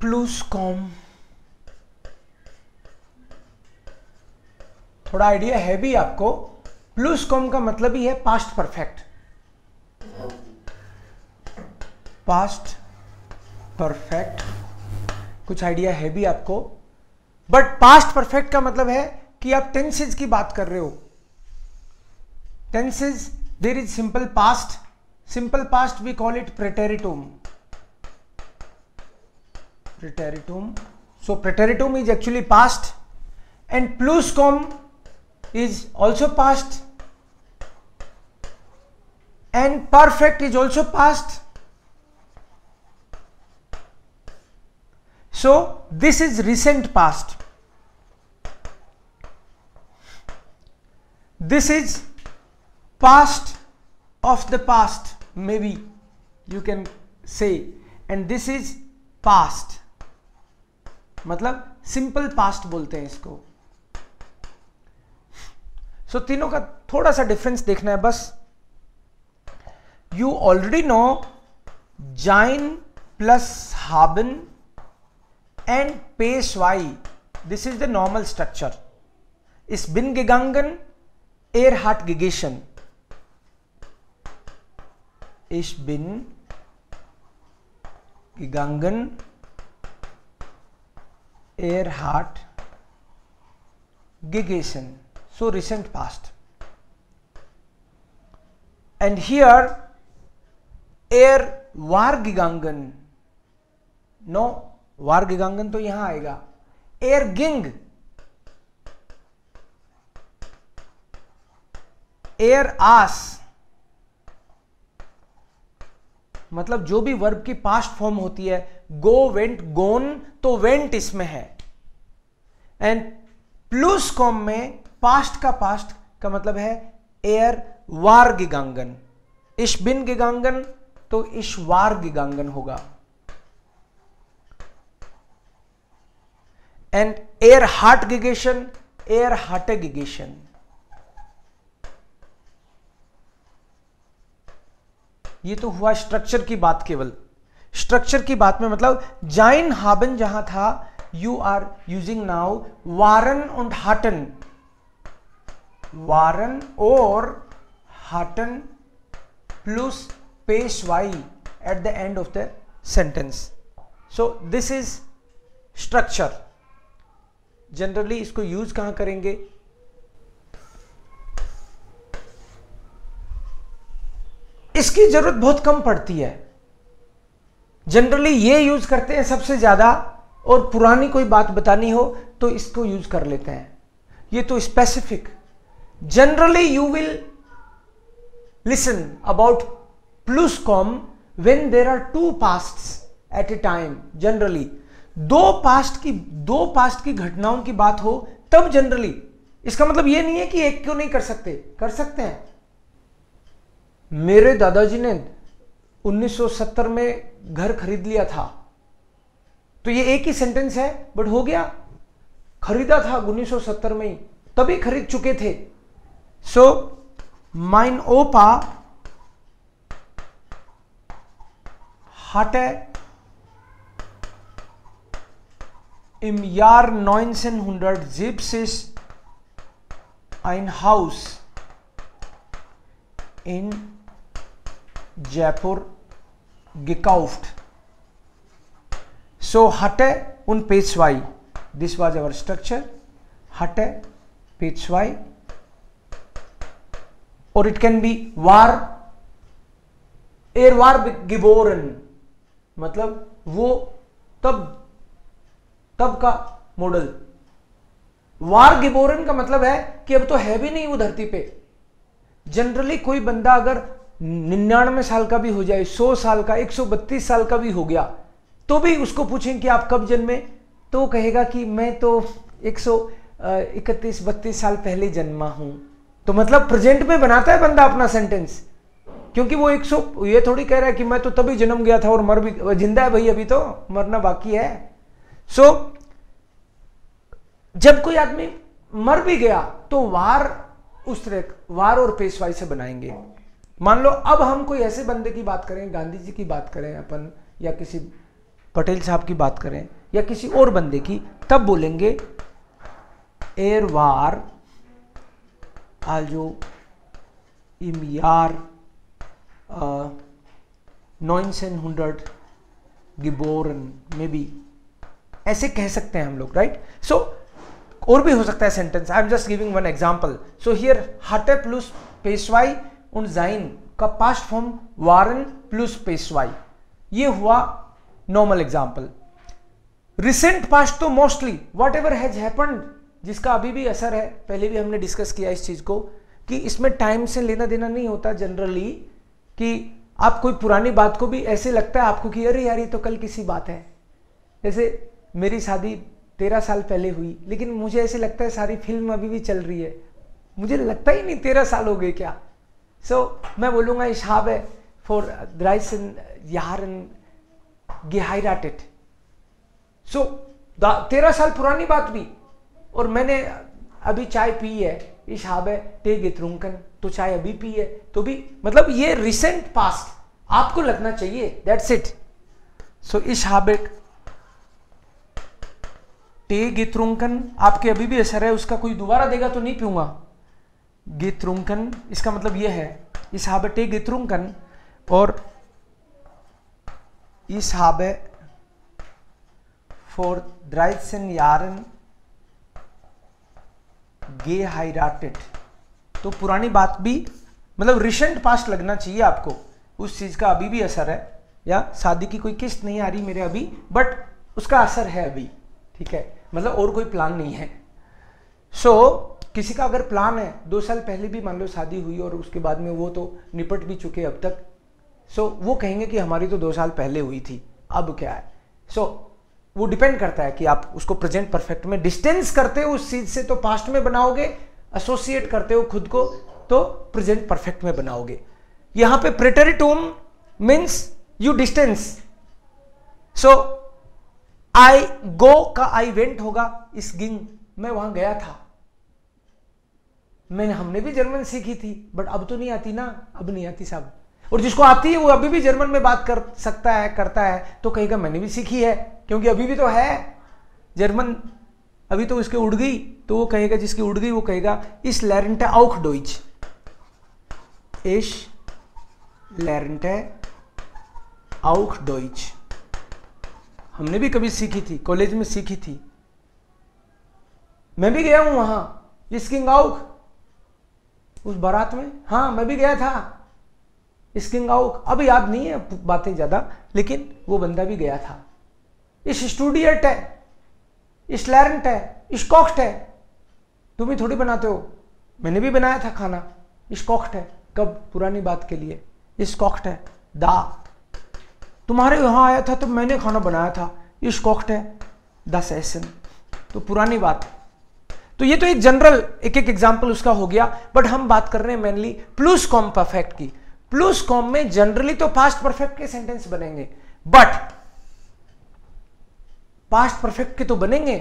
प्लूस्कॉम, थोड़ा आइडिया है भी आपको। प्लूस्कॉम का मतलब ही है पास्ट परफेक्ट, पास्ट परफेक्ट, कुछ आइडिया है भी आपको। बट पास्ट परफेक्ट का मतलब है कि आप टेंसेज की बात कर रहे हो। Tenses, there is simple past, simple past we call it preteritum, preteritum. So preteritum is actually past and plusquam is also past and perfect is also past. So this is recent past, this is past of the past, maybe you can say, and this is past, मतलब simple past बोलते हैं इसको। सो तीनों का थोड़ा सा difference देखना है बस। यू ऑलरेडी नो जाइन प्लस haben एंड पेशवाई, this is the normal structure. Ich bin gegangen, er hat gegessen, ich bin gegangen, er hat gegessen. So recent past. And here er war gegangen, no, war gegangen तो यहां आएगा। er ging, er ass, मतलब जो भी verb की past form होती है, go went gone, तो went इसमें है। एंड प्लूस्कॉम में पास्ट का पास्ट का मतलब है एयर वार gegangen, ich bin gegangen तो ich war gegangen होगा। And er hat gegessen, er hatte gegessen। ये तो हुआ स्ट्रक्चर की बात, केवल स्ट्रक्चर की बात में मतलब जाइन haben जहां था, you are using now waren und hatten, waren or hatten plus पेशवाई at the end of the sentence. So this is structure. Generally इसको यूज कहां करेंगे? इसकी जरूरत बहुत कम पड़ती है, जनरली ये यूज करते हैं सबसे ज्यादा, और पुरानी कोई बात बतानी हो तो इसको यूज कर लेते हैं। ये तो specific, generally you will listen about plusquam when there are two pasts at a time. Generally दो पास्ट की घटनाओं की बात हो तब जनरली, इसका मतलब ये नहीं है कि एक क्यों नहीं कर सकते, कर सकते हैं। मेरे दादाजी ने 1970 में घर खरीद लिया था, तो ये एक ही सेंटेंस है, बट हो गया, खरीदा था 1970 में ही, तभी खरीद चुके थे। सो mein Opa hatte im Jahr 1970 ein Haus in Jaipur gekauft. So hatte und Peschwai, this was our structure, hatte, Peschwai, or it can be war, er war geboren, मतलब वो तब का मॉडल। वार गिबोरन का मतलब है कि अब तो है भी नहीं वो धरती पे। जनरली कोई बंदा अगर 99 साल का भी हो जाए, 100 साल का, 132 साल का भी हो गया, तो भी उसको पूछें कि आप कब जन्मे, तो वो कहेगा कि मैं तो 131-32 साल पहले जन्मा हूं। तो मतलब प्रेजेंट में बनाता है बंदा अपना सेंटेंस, क्योंकि वो 100 ये थोड़ी कह रहा है कि मैं तो तभी जन्म गया था और मर भी, जिंदा है भाई, अभी तो मरना बाकी है। सो जब कोई आदमी मर भी गया तो वार उस तरह वार और पेशवाई से बनाएंगे। मान लो अब हम कोई ऐसे बंदे की बात करें, गांधी जी की बात करें अपन, या किसी पटेल साहब की बात करें या किसी और बंदे की, तब बोलेंगे एर वार आल्जो im Jahr 1900 geboren, may be ऐसे कह सकते हैं हम लोग, राइट। सो और भी हो सकता है sentence, I am just giving one example. So here hatte plus पेशवाई und sein का पास्ट फॉर्म waren प्लस पेशवाई, ये हुआ नॉर्मल एग्जांपल। रिसेंट पास्ट तो mostly what ever has happened, जिसका अभी भी असर है, पहले भी हमने डिस्कस किया इस चीज को कि इसमें टाइम से लेना देना नहीं होता जनरली, कि आप कोई पुरानी बात को भी ऐसे लगता है आपको कि अरे यार ये तो कल किसी बात है। जैसे मेरी शादी 13 साल पहले हुई, लेकिन मुझे ऐसे लगता है सारी फिल्म अभी भी चल रही है, मुझे लगता ही नहीं 13 साल हो गए क्या। सो मैं बोलूँगा ich habe vor 13 Jahren geheiratet। सो 13 साल पुरानी बात भी, और मैंने अभी चाय पी है, ich habe Tee getrunken, तो चाय अभी पी है, तो भी मतलब ये रिसेंट पास्ट आपको लगना चाहिए, that's it. So ich habe Tee getrunken, आपके अभी भी असर है, उसका कोई दोबारा देगा तो नहीं पीऊंगा। getrunken इसका मतलब ये है ich habe Tee getrunken, और ich habe vor 13 Jahren geheiratet, तो पुरानी बात भी मतलब रिसेंट पास्ट लगना चाहिए आपको, उस चीज का अभी भी असर है, या शादी की कोई किस्त नहीं आ रही मेरे अभी, बट उसका असर है अभी, ठीक है, मतलब और कोई प्लान नहीं है। सो किसी का अगर प्लान है 2 साल पहले भी मान लो शादी हुई और उसके बाद में वो तो निपट भी चुके अब तक, सो वो कहेंगे कि हमारी तो 2 साल पहले हुई थी, अब क्या है। सो वो डिपेंड करता है कि आप उसको प्रेजेंट परफेक्ट में डिस्टेंस करते हो उस चीज से तो पास्ट में बनाओगे, एसोसिएट करते हो खुद को तो प्रेजेंट परफेक्ट में बनाओगे। यहां पे प्रेटेरिटुम मीन्स यू डिस्टेंस। सो आई गो का आई वेंट होगा, इस गिंग मैं वहां गया था। हमने भी जर्मन सीखी थी, बट अब तो नहीं आती ना, अब नहीं आती साहब। और जिसको आती है वो अभी भी जर्मन में बात कर सकता है, करता है, तो कहेगा मैंने भी सीखी है, क्योंकि अभी भी तो है जर्मन, अभी तो उसके उड़ गई, तो वो कहेगा, जिसकी उड़ गई वो कहेगा इस लर्नte auch Deutsch, ich lernte auch Deutsch। हमने भी कभी सीखी थी, कॉलेज में सीखी थी, मैं भी गया हूं वहां, स्किंग आउक उस बारात में, हाँ मैं भी गया था स्किंग आउक, अब याद नहीं है बातें ज्यादा, लेकिन वो बंदा भी गया था। इस स्टूडियट है, इस लैरेंट है, इस कॉक्ट है, तुम ही थोड़ी बनाते हो, मैंने भी बनाया था खाना, इस कॉक्ट है, कब पुरानी बात के लिए, इस कॉक्ट है दा, तुम्हारे यहाँ आया था तो मैंने खाना बनाया था, इस कॉक्ट है द सेशन, तो पुरानी बात। तो ये तो एक जनरल एक एग्जांपल उसका हो गया, बट हम बात कर रहे हैं मेनली प्लस कॉम परफेक्ट की। प्लस कॉम में जनरली तो पास्ट परफेक्ट के सेंटेंस बनेंगे, बट पास्ट परफेक्ट के तो बनेंगे,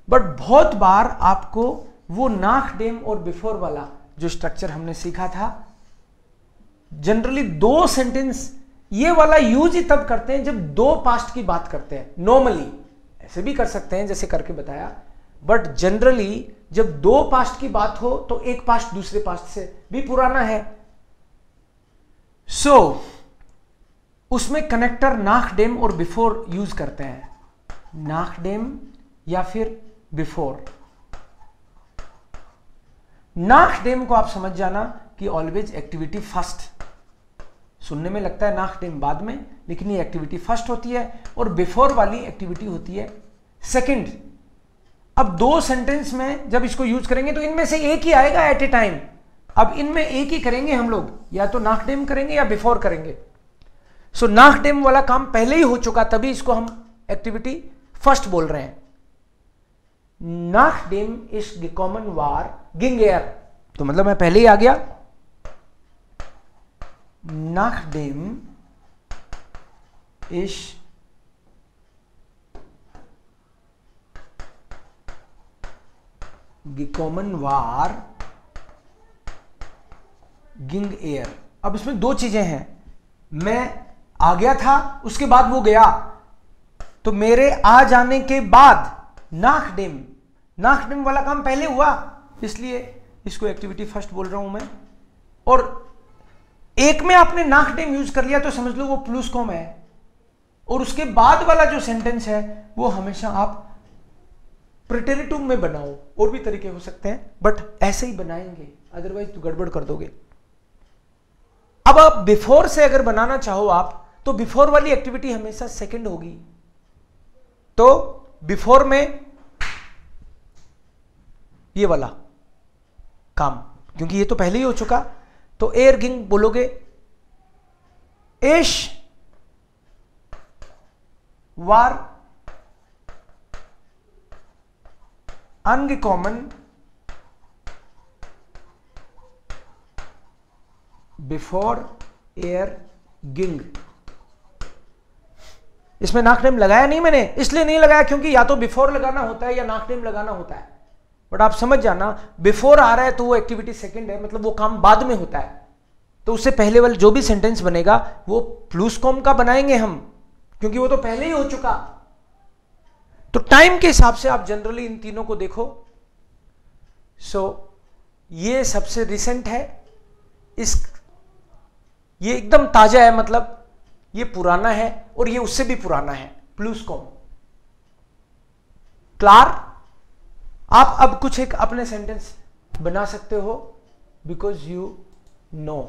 बट बहुत बार आपको वो नाखडेम और बिफोर वाला जो स्ट्रक्चर हमने सीखा था, जनरली 2 सेंटेंस ये वाला यूज ही तब करते हैं जब 2 पास्ट की बात करते हैं। नॉर्मली ऐसे भी कर सकते हैं जैसे करके बताया, बट जनरली जब 2 पास्ट की बात हो तो एक पास्ट दूसरे पास्ट से भी पुराना है, सो उसमें कनेक्टर नाखडेम और बिफोर यूज करते हैं, नाखडेम या फिर बिफोर। नाखडेम को आप समझ जाना कि ऑलवेज एक्टिविटी फर्स्ट, सुनने में लगता है नाखडेम बाद में, लेकिन ये एक्टिविटी फर्स्ट होती है, और बिफोर वाली एक्टिविटी होती है सेकंड। अब 2 सेंटेंस में जब इसको यूज करेंगे तो इनमें से एक ही आएगा एट ए टाइम। अब इनमें एक ही करेंगे हम लोग, या तो नाखडेम करेंगे या बिफोर करेंगे। सो नाखडेम वाला काम पहले ही हो चुका, तभी इसको हम एक्टिविटी फर्स्ट बोल रहे हैं। नाखडेम इस gekommen war ging er, तो मतलब मैं पहले ही आ गया। नाखडेम इस gekommen war ging er। अब इसमें 2 चीजें हैं, मैं आ गया था उसके बाद वो गया, तो मेरे आ जाने के बाद नाखडेम वाला काम पहले हुआ, इसलिए इसको एक्टिविटी फर्स्ट बोल रहा हूं मैं। और एक में आपने नाखडेम यूज कर लिया तो समझ लो वो प्लूसकॉम है, और उसके बाद वाला जो सेंटेंस है वो हमेशा आप प्रेटेरिटुम में बनाओ। और भी तरीके हो सकते हैं, बट ऐसे ही बनाएंगे, अदरवाइज तो गड़बड़ कर दोगे। अब आप बिफोर से अगर बनाना चाहो आप, तो बिफोर वाली एक्टिविटी हमेशा सेकंड होगी। तो बिफोर में ये वाला काम, क्योंकि ये तो पहले ही हो चुका, तो एयर गिंग बोलोगे एश वार अनकॉमन बिफोर एयर गिंग। इसमें नाकनेम लगाया नहीं मैंने, इसलिए नहीं लगाया क्योंकि या तो बिफोर लगाना होता है या नाकनेम लगाना होता है। बट आप समझ जाना, बिफोर आ रहा है तो वो एक्टिविटी सेकंड है, मतलब वो काम बाद में होता है। तो उससे पहले वाला जो भी सेंटेंस बनेगा वो प्लूसकॉम का बनाएंगे हम, क्योंकि वो तो पहले ही हो चुका। तो टाइम के हिसाब से आप जनरली इन तीनों को देखो। ये सबसे रिसेंट है, ये एकदम ताजा है, मतलब ये पुराना है, और ये उससे भी पुराना है, प्लूसकॉम। क्लार, आप अब कुछ एक अपने सेंटेंस बना सकते हो, बिकॉज यू नो।